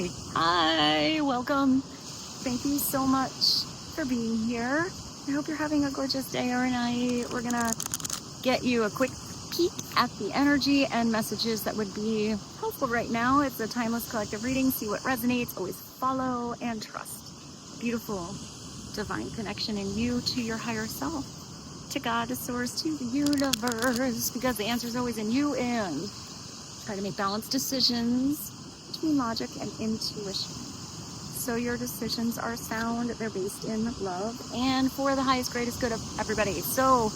Hi, welcome. Thank you so much for being here. I hope you're having a gorgeous day or night. We're gonna get you a quick peek at the energy and messages that would be helpful right now. It's a timeless collective reading. See what resonates. Always follow and trust. Beautiful divine connection in you to your higher self, to God, to source, to the universe, because the answer is always in you, and try to make balanced decisions between logic and intuition. So your decisions are sound, they're based in love, and for the highest, greatest good of everybody. So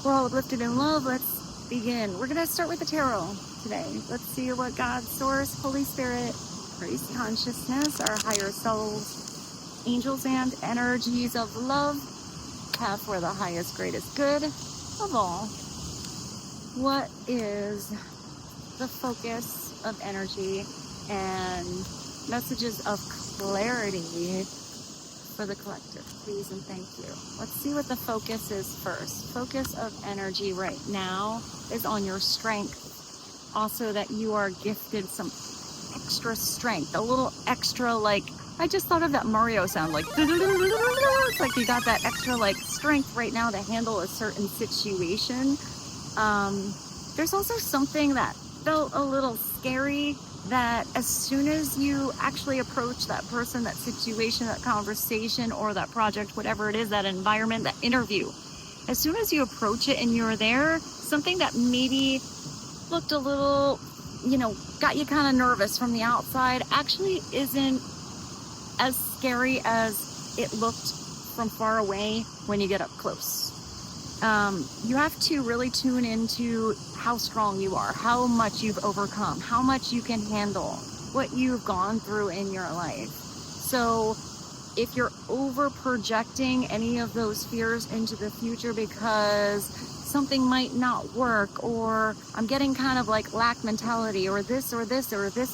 we're all uplifted in love. Let's begin. We're gonna start with the tarot today. Let's see what God, source, Holy Spirit, grace, consciousness, our higher selves, angels, and energies of love have for the highest, greatest good of all. What is the focus of energy and messages of clarity for the collective, please and thank you. Let's see what the focus is first. Focus of energy right now is on your strength. Also that you are gifted some extra strength, a little extra, like, I just thought of that Mario sound, like, it's like you got that extra like strength right now to handle a certain situation. There's also something that felt a little scary, that as soon as you actually approach that person, that situation, that conversation, or that project, whatever it is, that environment, that interview, as soon as you approach it and you're there, something that maybe looked a little, got you kind of nervous from the outside actually isn't as scary as it looked from far away when you get up close. You have to really tune into how strong you are, how much you've overcome, how much you can handle, what you've gone through in your life. So if you're over projecting any of those fears into the future because something might not work, or I'm getting kind of like lack mentality, or this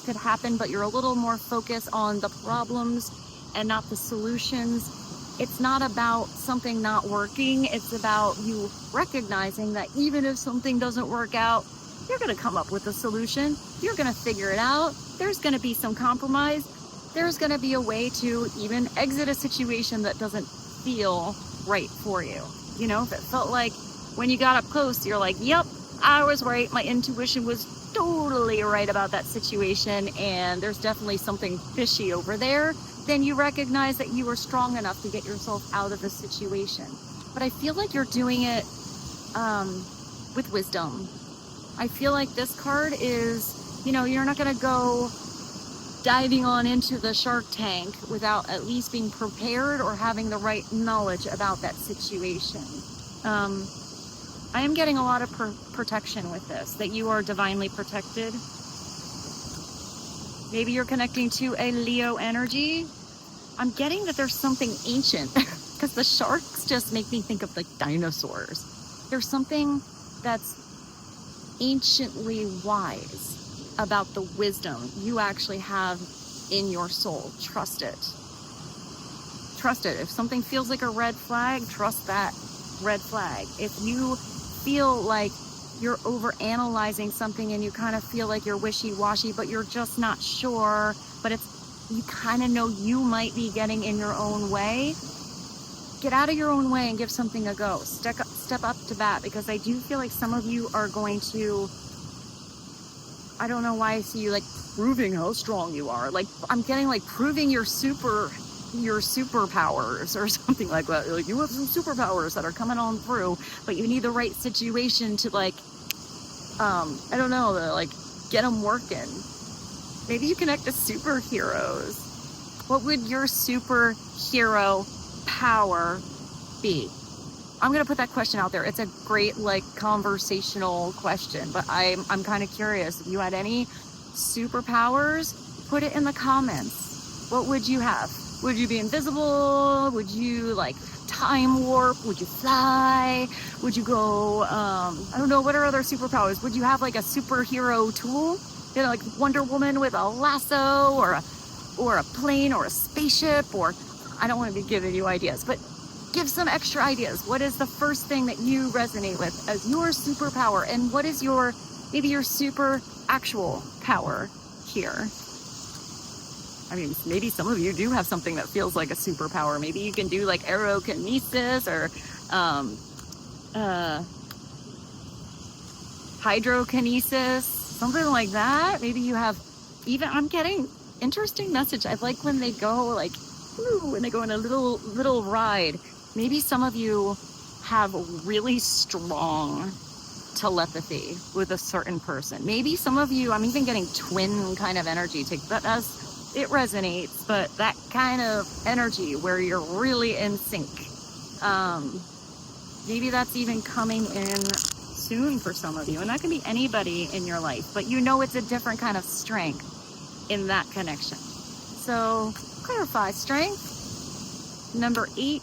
could happen, but you're a little more focused on the problems and not the solutions. It's not about something not working. It's about you recognizing that even if something doesn't work out, you're going to come up with a solution. You're going to figure it out. There's going to be some compromise. There's going to be a way to even exit a situation that doesn't feel right for you. If it felt like when you got up close, you're like, yep, I was right. My intuition was totally right about that situation, and there's definitely something fishy over there, then you recognize that you were strong enough to get yourself out of the situation. But I feel like you're doing it with wisdom. I feel like this card is, you're not going to go diving on into the Shark Tank without at least being prepared or having the right knowledge about that situation. I am getting a lot of protection with this, that you are divinely protected. Maybe you're connecting to a Leo energy. I'm getting that there's something ancient, because the sharks just make me think of like dinosaurs. There's something that's anciently wise about the wisdom you actually have in your soul. Trust it. Trust it. If something feels like a red flag, trust that red flag. If you feel like you're over-analyzing something and you kind of feel like you're wishy-washy, but you're just not sure, but you kind of know you might be getting in your own way, get out of your own way and give something a go. Step up to bat, because I do feel like some of you are going to, I don't know why I see you like proving how strong you are. Like, I'm getting like proving your superpowers or something like that. Like, you have some superpowers that are coming on through, but you need the right situation to like, like get them working. Maybe you connect to superheroes. What would your superhero power be? I'm gonna put that question out there. It's a great like conversational question, but I'm kind of curious. If you had any superpowers, put it in the comments. What would you have? Would you be invisible? Would you like time warp? Would you fly? Would you go, I don't know, what are other superpowers? Would you have like a superhero tool? Like Wonder Woman with a lasso, or a plane, or a spaceship, or I don't want to be giving you ideas, but give some extra ideas. What is the first thing that you resonate with as your superpower? And what is maybe your super actual power here? I mean, maybe some of you do have something that feels like a superpower. Maybe you can do like archetypal or hydrokinesis, something like that. Maybe you have even, I'm getting interesting message. I like when they go like, ooh, when they go on a little ride. Maybe some of you have really strong telepathy with a certain person. Maybe some of you, I'm even getting twin kind of energy. That as it resonates, but that kind of energy where you're really in sync. Maybe that's even coming in soon for some of you, and that can be anybody in your life, but you know it's a different kind of strength in that connection. So clarify strength. Number 8,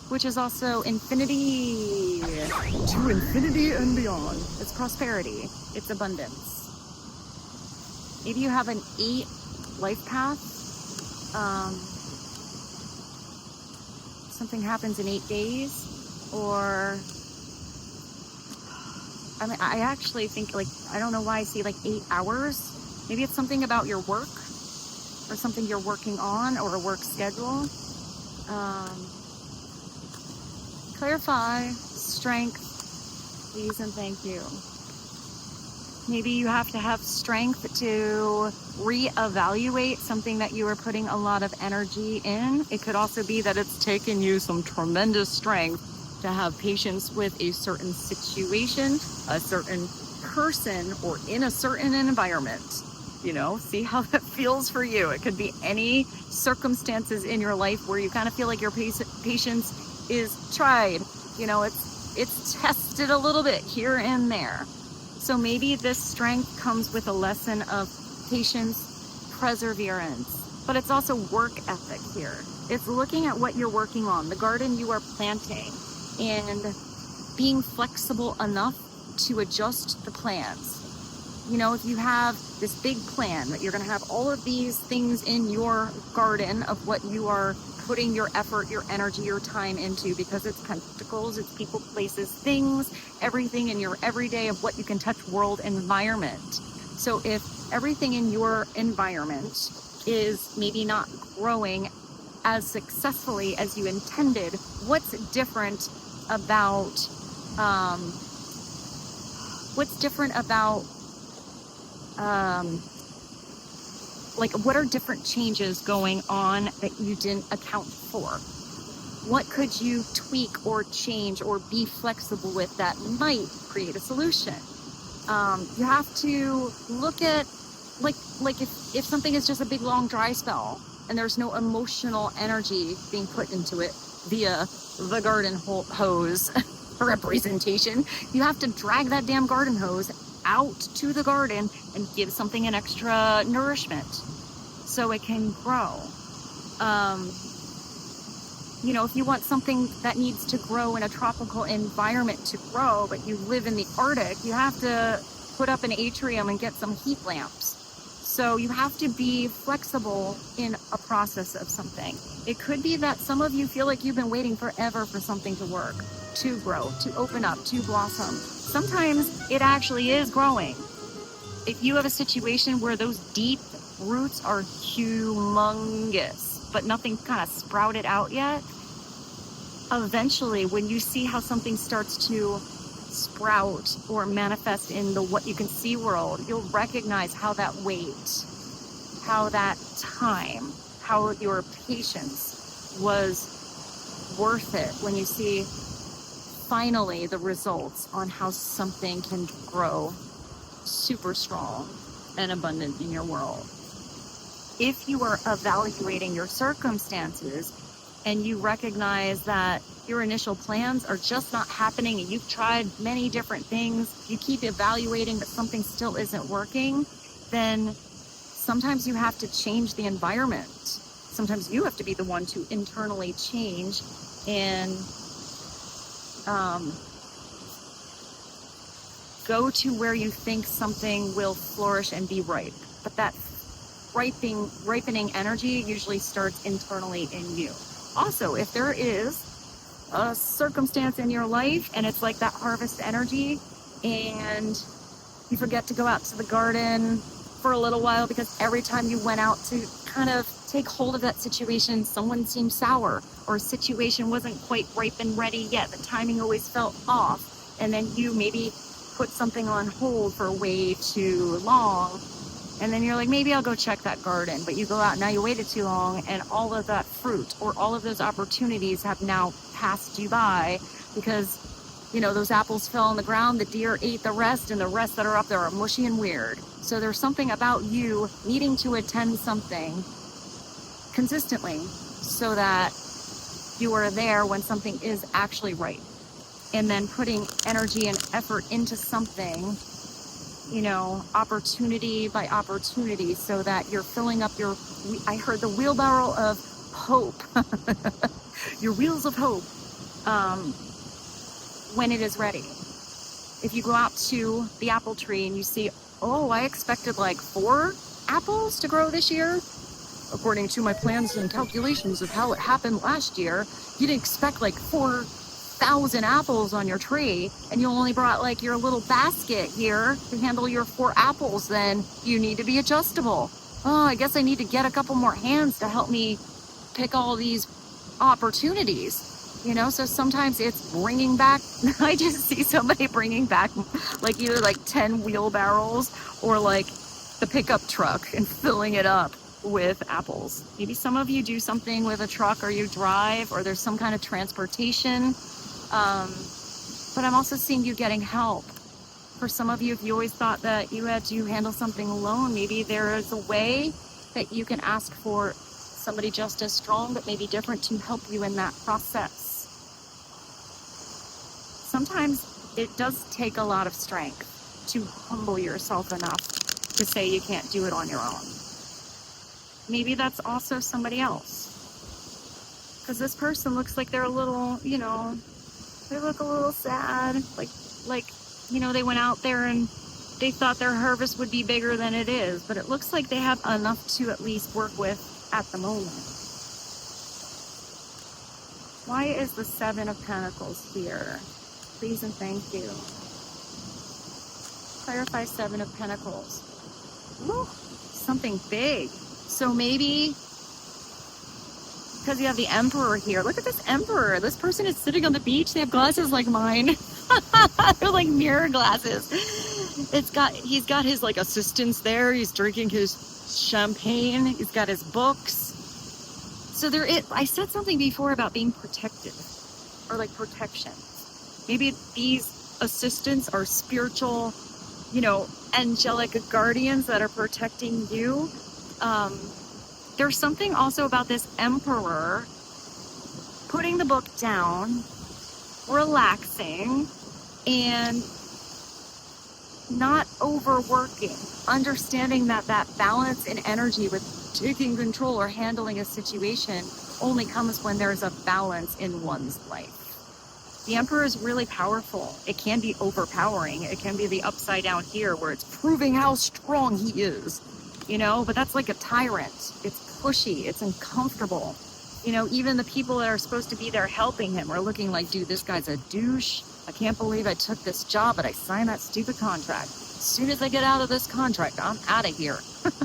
which is also infinity, to infinity and beyond. It's prosperity, it's abundance. Maybe you have an 8 life path. Something happens in 8 days, or I mean, I actually think, like, I don't know why I see like 8 hours. Maybe it's something about your work or something you're working on, or a work schedule. Clarify strength, please and thank you. Maybe you have to have strength to reevaluate something that you are putting a lot of energy in. It could also be that it's taken you some tremendous strength to have patience with a certain situation, a certain person, or in a certain environment. You know, see how that feels for you. It could be any circumstances in your life where you kind of feel like your patience is tried. You know, it's tested a little bit here and there. So maybe this strength comes with a lesson of patience, perseverance, but it's also work ethic here. It's looking at what you're working on, the garden you are planting, and being flexible enough to adjust the plans. You know, if you have this big plan that you're going to have all of these things in your garden of what you are putting your effort, your energy, your time into, because it's pentacles, it's people, places, things, everything in your everyday of what you can touch world environment. So if everything in your environment is maybe not growing as successfully as you intended, what's different about like, what are different changes going on that you didn't account for? What could you tweak or change or be flexible with that might create a solution? You have to look at, like if something is just a big long dry spell and there's no emotional energy being put into it via the garden hose representation, you have to drag that damn garden hose out to the garden and give something an extra nourishment so it can grow. You know, if you want something that needs to grow in a tropical environment to grow, but you live in the Arctic, you have to put up an atrium and get some heat lamps. So you have to be flexible in a process of something. It could be that some of you feel like you've been waiting forever for something to work, to grow, to open up, to blossom. Sometimes it actually is growing. If you have a situation where those deep roots are humongous, but nothing kind of sprouted out yet, eventually when you see how something starts to sprout or manifest in the what you can see world, you'll recognize how that wait, how that time, how your patience was worth it when you see finally the results on how something can grow super strong and abundant in your world. If you are evaluating your circumstances and you recognize that your initial plans are just not happening and you've tried many different things, you keep evaluating but something still isn't working, then sometimes you have to change the environment. Sometimes you have to be the one to internally change and go to where you think something will flourish and be ripe. But that ripening energy usually starts internally in you. Also, if there is a circumstance in your life and it's like that harvest energy and you forget to go out to the garden for a little while because every time you went out to kind of take hold of that situation. Someone seemed sour, or a situation wasn't quite ripe and ready yet. The timing always felt off. And then you maybe put something on hold for way too long. And then you're like, maybe I'll go check that garden. But you go out, now you waited too long, and all of that fruit or all of those opportunities have now passed you by because, you know, those apples fell on the ground, the deer ate the rest, and the rest that are up there are mushy and weird. So there's something about you needing to attend something consistently so that you are there when something is actually right. And then putting energy and effort into something, you know, opportunity by opportunity, so that you're filling up your, I heard the wheelbarrow of hope, your wheels of hope, when it is ready. If you go out to the apple tree and you see, oh, I expected like 4 apples to grow this year, according to my plans and calculations of how it happened last year, you'd expect like 4,000 apples on your tree, and you only brought like your little basket here to handle your 4 apples, then you need to be adjustable. Oh, I guess I need to get a couple more hands to help me pick all these opportunities. You know, so sometimes it's bringing back, I just see somebody bringing back like either like 10 wheelbarrows or like the pickup truck and filling it up with apples. Maybe some of you do something with a truck, or you drive, or there's some kind of transportation. But I'm also seeing you getting help. For some of you, if you always thought that you had to handle something alone, maybe there is a way that you can ask for somebody just as strong, but maybe different, to help you in that process. Sometimes it does take a lot of strength to humble yourself enough to say you can't do it on your own. Maybe that's also somebody else. Because this person looks like they're a little, you know, they look a little sad. Like, you know, they went out there and they thought their harvest would be bigger than it is. But it looks like they have enough to at least work with at the moment. Why is the 7 of Pentacles here? Please and thank you. Clarify 7 of Pentacles. Ooh, something big. So maybe, because you have the Emperor here. Look at this Emperor. This person is sitting on the beach. They have glasses like mine. They're like mirror glasses. He's got his like assistants there. He's drinking his champagne. He's got his books. So I said something before about being protected, or like protection. Maybe these assistants are spiritual, you know, angelic guardians that are protecting you. There's something also about this Emperor putting the book down, relaxing, and not overworking, understanding that balance in energy with taking control or handling a situation only comes when there's a balance in one's life. The Emperor is really powerful. It can be overpowering. It can be the upside down here where it's proving how strong he is, you know, but that's like a tyrant. It's pushy. It's uncomfortable. You know, even the people that are supposed to be there helping him are looking like, dude, this guy's a douche. I can't believe I took this job, but I signed that stupid contract. As soon as I get out of this contract, I'm out of here.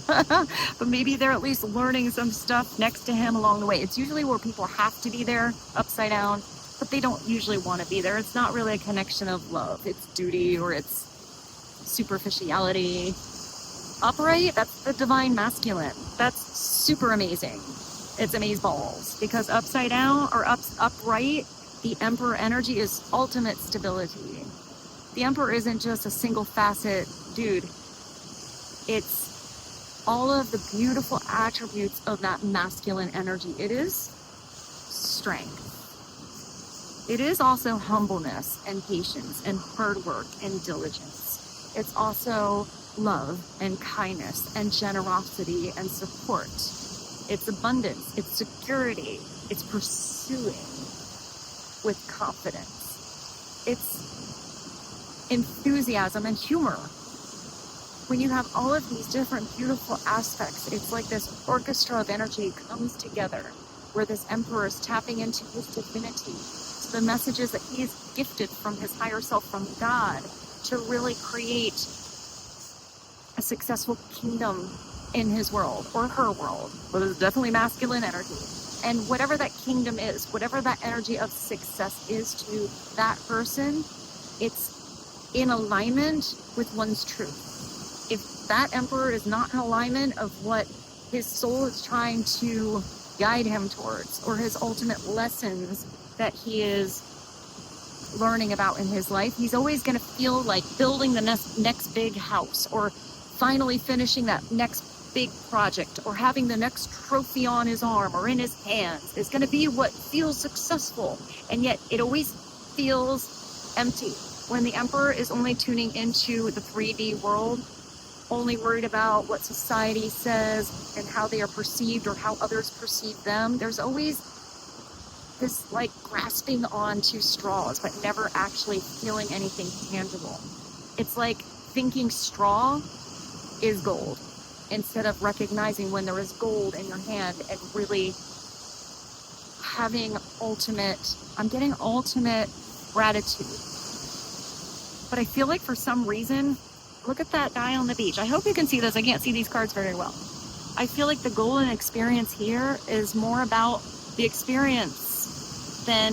But maybe they're at least learning some stuff next to him along the way. It's usually where people have to be there, upside down, but they don't usually want to be there. It's not really a connection of love. It's duty, or it's superficiality. Upright, that's the divine masculine. That's super amazing. It's amazeballs, because upside down or upright, the Emperor energy is ultimate stability. The Emperor isn't just a single facet dude. It's all of the beautiful attributes of that masculine energy. It is strength. It is also humbleness and patience and hard work and diligence. It's also love and kindness and generosity and support. It's abundance. It's security. It's pursuing with confidence. It's enthusiasm and humor. When you have all of these different beautiful aspects, it's like this orchestra of energy comes together, where this Emperor is tapping into his divinity, to the messages that he is gifted from his higher self, from God, to really create a successful kingdom in his world or her world, but it's definitely masculine energy. And whatever that kingdom is, whatever that energy of success is to that person, it's in alignment with one's truth. If that emperor is not in alignment of what his soul is trying to guide him towards, or his ultimate lessons that he is learning about in his life, he's always going to feel like building the next big house, or finally finishing that next big project, or having the next trophy on his arm or in his hands is going to be what feels successful. And yet it always feels empty when the emperor is only tuning into the 3D world, only worried about what society says and how they are perceived or how others perceive them. There's always this like grasping on to straws, but never actually feeling anything tangible. It's like thinking straw is gold, instead of recognizing when there is gold in your hand and really having I'm getting ultimate gratitude. But I feel like for some reason, look at that guy on the beach. I hope you can see this. I can't see these cards very well. I feel like the golden experience here is more about the experience than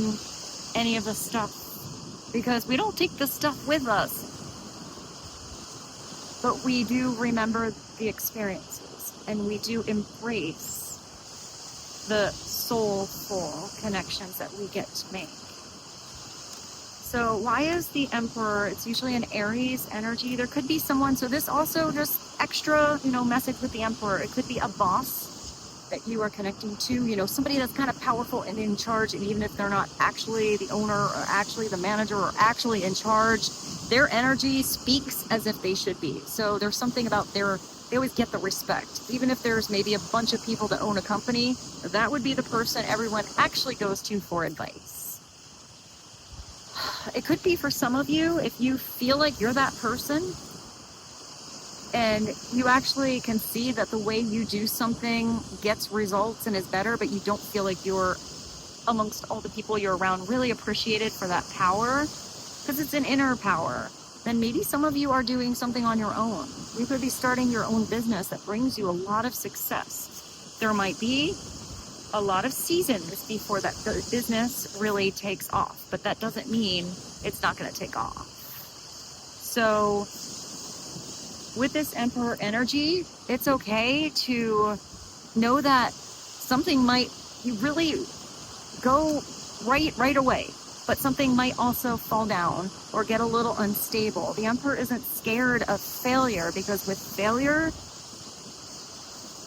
any of the stuff, because we don't take the stuff with us, but we do remember the experiences, and we do embrace the soulful connections that we get to make. So why is the emperor? It's usually an Aries energy. There could be someone, so this also just extra, message with the emperor. It could be a boss that you are connecting to, somebody that's kind of powerful and in charge, and even if they're not actually the owner or actually the manager or actually in charge, their energy speaks as if they should be. So there's something about they always get the respect. Even if there's maybe a bunch of people that own a company, that would be the person everyone actually goes to for advice. It could be for some of you, if you feel like you're that person and you actually can see that the way you do something gets results and is better, but you don't feel like you're amongst all the people you're around really appreciated for that power, because it's an inner power, then maybe some of you are doing something on your own. You could be starting your own business that brings you a lot of success. There might be a lot of seasons before that business really takes off, but that doesn't mean it's not going to take off. So with this emperor energy, it's okay to know that something might really go right away, but something might also fall down or get a little unstable. The emperor isn't scared of failure, because with failure,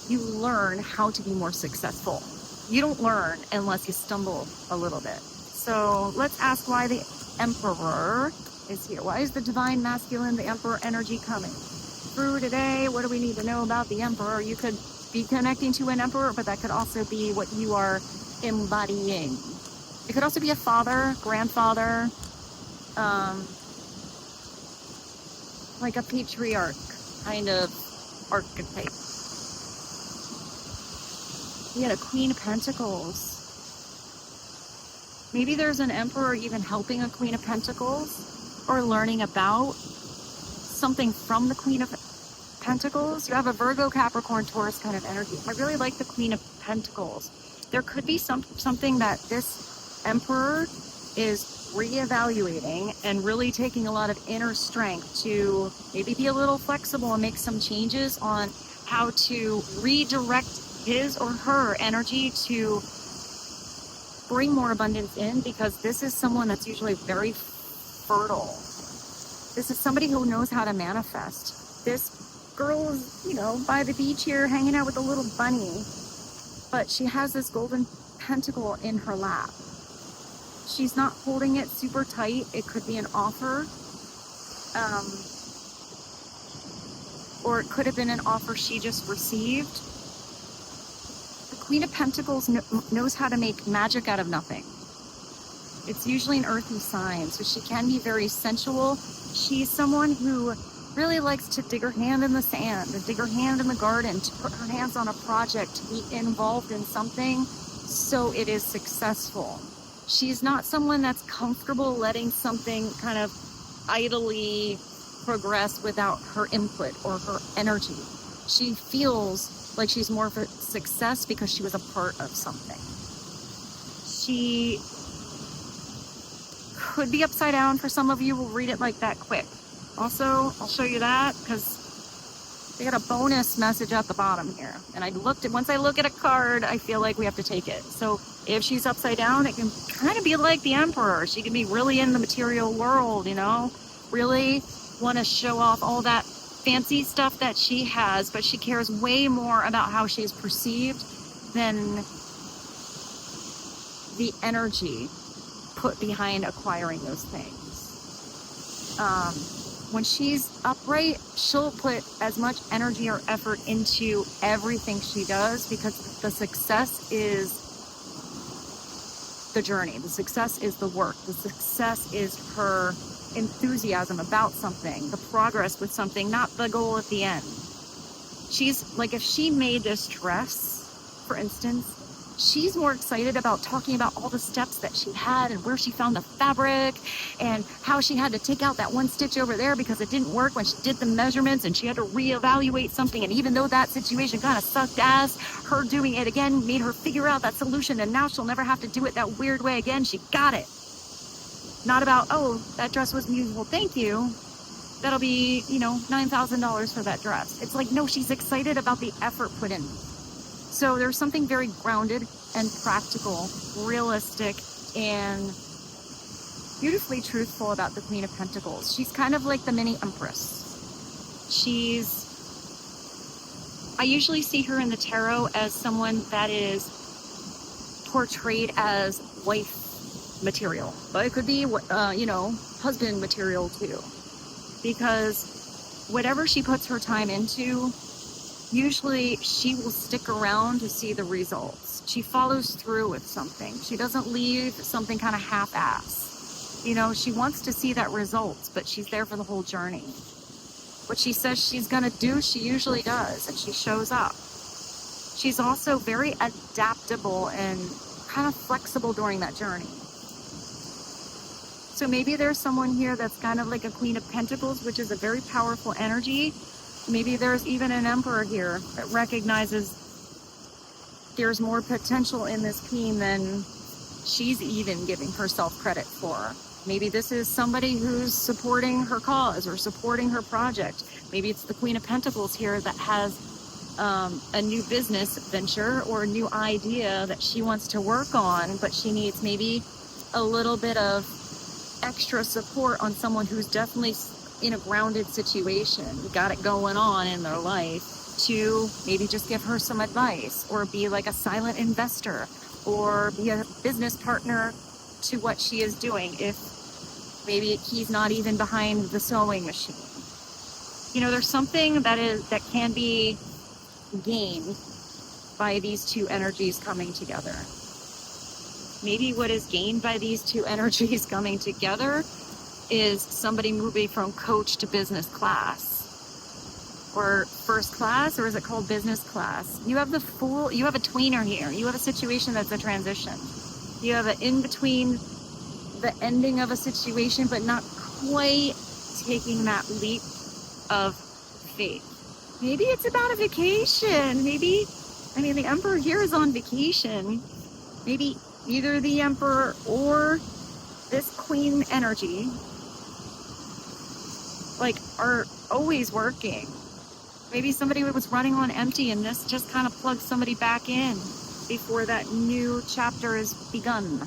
you learn how to be more successful. You don't learn unless you stumble a little bit. So let's ask why the emperor is here. Why is the divine masculine, the emperor energy coming through today? What do we need to know about the emperor? You could be connecting to an emperor, but that could also be what you are embodying. It could also be a father, grandfather, like a patriarch kind of archetype. We had a Queen of Pentacles. Maybe there's an emperor even helping a Queen of Pentacles, or learning about something from the Queen of Pentacles. You have a Virgo, Capricorn, Taurus kind of energy. I really like the Queen of Pentacles. There could be something that this emperor is reevaluating and really taking a lot of inner strength to maybe be a little flexible and make some changes on how to redirect his or her energy to bring more abundance in, because this is someone that's usually very fertile. This is somebody who knows how to manifest. This girl is, by the beach here hanging out with a little bunny, but she has this golden pentacle in her lap. She's not holding it super tight. It could be an offer, or it could have been an offer she just received. Queen of Pentacles knows how to make magic out of nothing. It's usually an earthy sign, so she can be very sensual. She's someone who really likes to dig her hand in the sand, to dig her hand in the garden, to put her hands on a project, to be involved in something so it is successful. She's not someone that's comfortable letting something kind of idly progress without her input or her energy. she feels like she's more of a success because she was a part of something. She could be upside down for some of you. We'll read it like that quick. Also, I'll show you that because they got a bonus message at the bottom here. And once I look at a card, I feel like we have to take it. So if she's upside down, it can kind of be like the Emperor. She can be really in the material world, you know, really want to show off all that fancy stuff that she has, but she cares way more about how she's perceived than the energy put behind acquiring those things. When she's upright, she'll put as much energy or effort into everything she does because the success is the journey. The success is the work. The success is her enthusiasm about something, the progress with something, not the goal at the end. She's like, if she made this dress, for instance, she's more excited about talking about all the steps that she had and where she found the fabric and how she had to take out that one stitch over there because it didn't work when she did the measurements and she had to reevaluate something. And even though that situation kind of sucked ass, her doing it again made her figure out that solution, and now she'll never have to do it that weird way again. She got it. Not about, oh, that dress was beautiful, thank you. That'll be, $9,000 for that dress. It's like, no, she's excited about the effort put in. So there's something very grounded and practical, realistic, and beautifully truthful about the Queen of Pentacles. She's kind of like the mini Empress. I usually see her in the tarot as someone that is portrayed as wife material, but it could be, husband material too. Because whatever she puts her time into, usually she will stick around to see the results. She follows through with something. She doesn't leave something kind of half-ass. She wants to see that results, but she's there for the whole journey. What she says she's going to do, she usually does, and she shows up. She's also very adaptable and kind of flexible during that journey. So maybe there's someone here that's kind of like a Queen of Pentacles, which is a very powerful energy. Maybe there's even an Emperor here that recognizes there's more potential in this queen than she's even giving herself credit for. Maybe this is somebody who's supporting her cause or supporting her project. Maybe it's the Queen of Pentacles here that has a new business venture or a new idea that she wants to work on, but she needs maybe a little bit of extra support on someone who's definitely in a grounded situation, got it going on in their life, to maybe just give her some advice or be like a silent investor or be a business partner to what she is doing if maybe he's not even behind the sewing machine. There's something that can be gained by these two energies coming together. Maybe what is gained by these two energies coming together is somebody moving from coach to business class or first class, or is it called business class? You have a tweener here. You have a situation that's a transition. You have an in between the ending of a situation, but not quite taking that leap of faith. Maybe it's about a vacation. The Emperor here is on vacation. Maybe either the Emperor or this Queen energy are always working. Maybe somebody was running on empty and this just kind of plugs somebody back in before that new chapter is begun.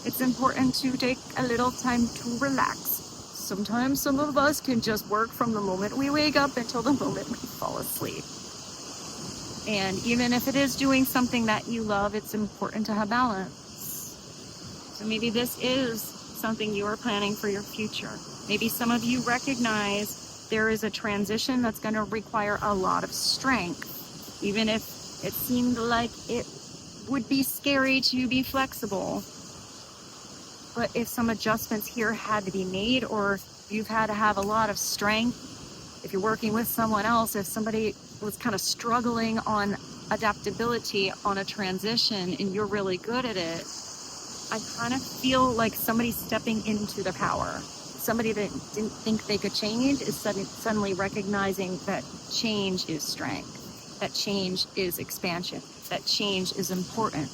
It's important to take a little time to relax. Sometimes some of us can just work from the moment we wake up until the moment we fall asleep. And even if it is doing something that you love, it's important to have balance. So maybe this is something you are planning for your future. Maybe some of you recognize there is a transition that's going to require a lot of strength, even if it seemed like it would be scary to be flexible. But if some adjustments here had to be made, or you've had to have a lot of strength, if you're working with someone else, if somebody was kind of struggling on adaptability on a transition and you're really good at it, I kind of feel like somebody's stepping into the power. somebody that didn't think they could change is suddenly recognizing that change is strength, that change is expansion, that change is important.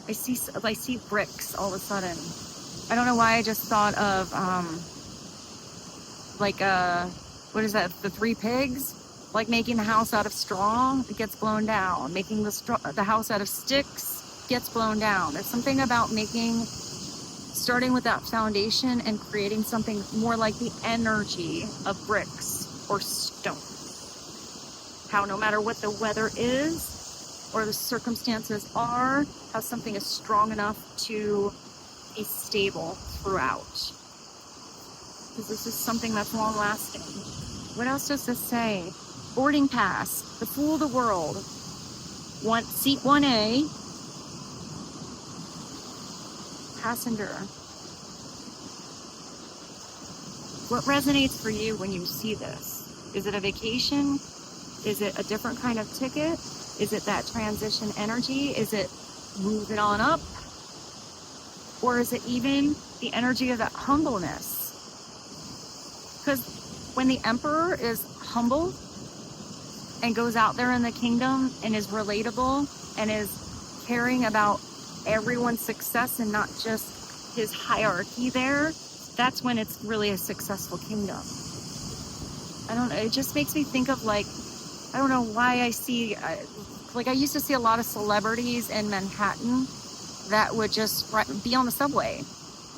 I see bricks all of a sudden. I don't know why I just thought of what is that? The Three Pigs? Like making the house out of straw, it gets blown down. Making the house out of sticks gets blown down. There's something about starting with that foundation and creating something more like the energy of bricks or stone. How no matter what the weather is or the circumstances are, how something is strong enough to be stable throughout. Because this is something that's long lasting. What else does this say? Boarding pass, the fool of the world. Seat 1A, passenger. What resonates for you when you see this? Is it a vacation? Is it a different kind of ticket? Is it that transition energy? Is it moving on up? Or is it even the energy of that humbleness? Because when the emperor is humble and goes out there in the kingdom and is relatable and is caring about everyone's success and not just his hierarchy there, that's when it's really a successful kingdom. I don't know, it just makes me think of I don't know why I used to see a lot of celebrities in Manhattan that would just be on the subway.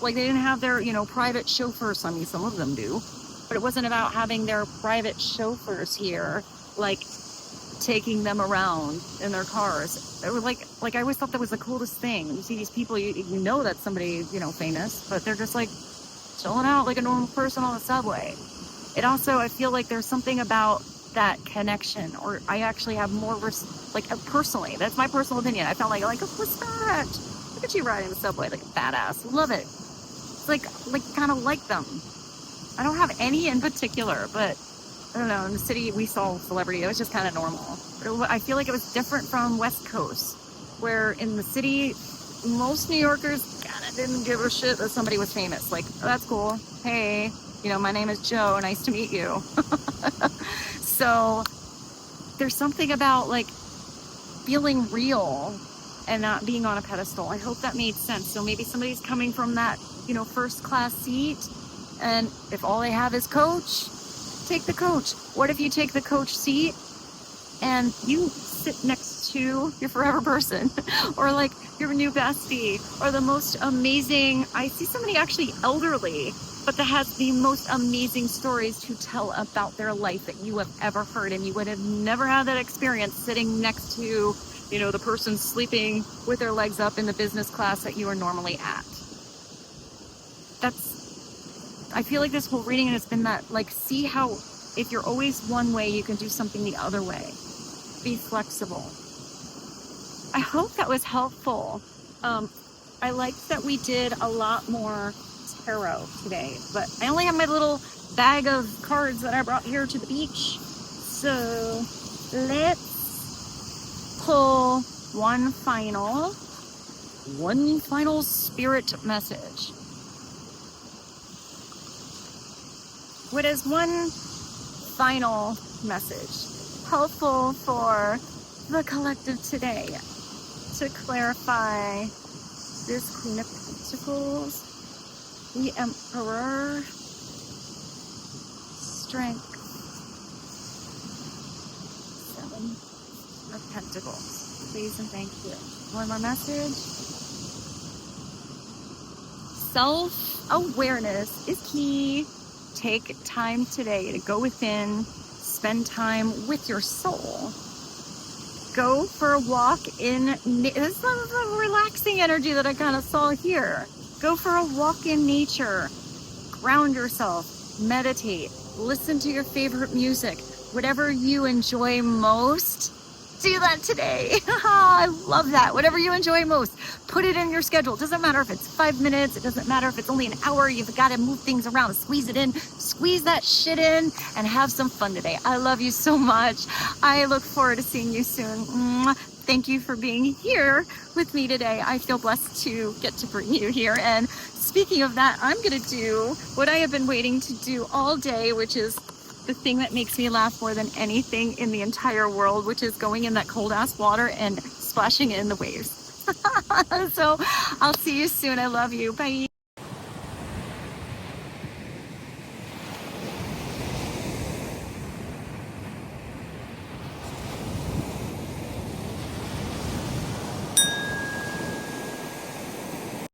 Like they didn't have their, private chauffeurs. I mean, some of them do, but it wasn't about having their private chauffeurs here, taking them around in their cars. It was like I always thought that was the coolest thing. You see these people, you know that's somebody, famous, but they're just chilling out like a normal person on the subway. It also, I feel like there's something about that connection, or I actually have more, personally, that's my personal opinion. I felt like respect. Look at you riding the subway like a badass. Love it. It's kind of like them. I don't have any in particular, but I don't know. In the city, we saw celebrity. It was just kind of normal. But I feel like it was different from West Coast, where in the city, most New Yorkers kind of didn't give a shit that somebody was famous. Oh, that's cool. Hey, my name is Joe. Nice to meet you. So there's something about feeling real and not being on a pedestal. I hope that made sense. So maybe somebody's coming from that, first class seat, and if all they have is coach, take the coach. What if you take the coach seat and you sit next to your forever person or your new bestie or the most amazing, I see somebody actually elderly, but that has the most amazing stories to tell about their life that you have ever heard, and you would have never had that experience sitting next to, the person sleeping with their legs up in the business class that you are normally at. I feel like this whole reading has been that, see how if you're always one way, you can do something the other way. Be flexible. I hope that was helpful. I liked that we did a lot more tarot today, but I only have my little bag of cards that I brought here to the beach. So let's pull one final spirit message. What is one final message helpful for the collective today to clarify this Queen of Pentacles, the Emperor, Strength, Seven of Pentacles? Please and thank you. One more message. Self-awareness is key. Take time today to go within, spend time with your soul. Go for a walk in, this is a relaxing energy that I kind of saw here. Go for a walk in nature, ground yourself, meditate, listen to your favorite music, whatever you enjoy most. Do that today. I love that. Whatever you enjoy most, put it in your schedule. It doesn't matter if it's 5 minutes. It doesn't matter if it's only an hour. You've got to move things around, squeeze it in, squeeze that shit in, and have some fun today. I love you so much. I look forward to seeing you soon. thank you for being here with me today. I feel blessed to get to bring you here. And speaking of that, I'm going to do what I have been waiting to do all day, which is the thing that makes me laugh more than anything in the entire world, which is going in that cold ass water and splashing in the waves. So I'll see you soon. I love you. Bye.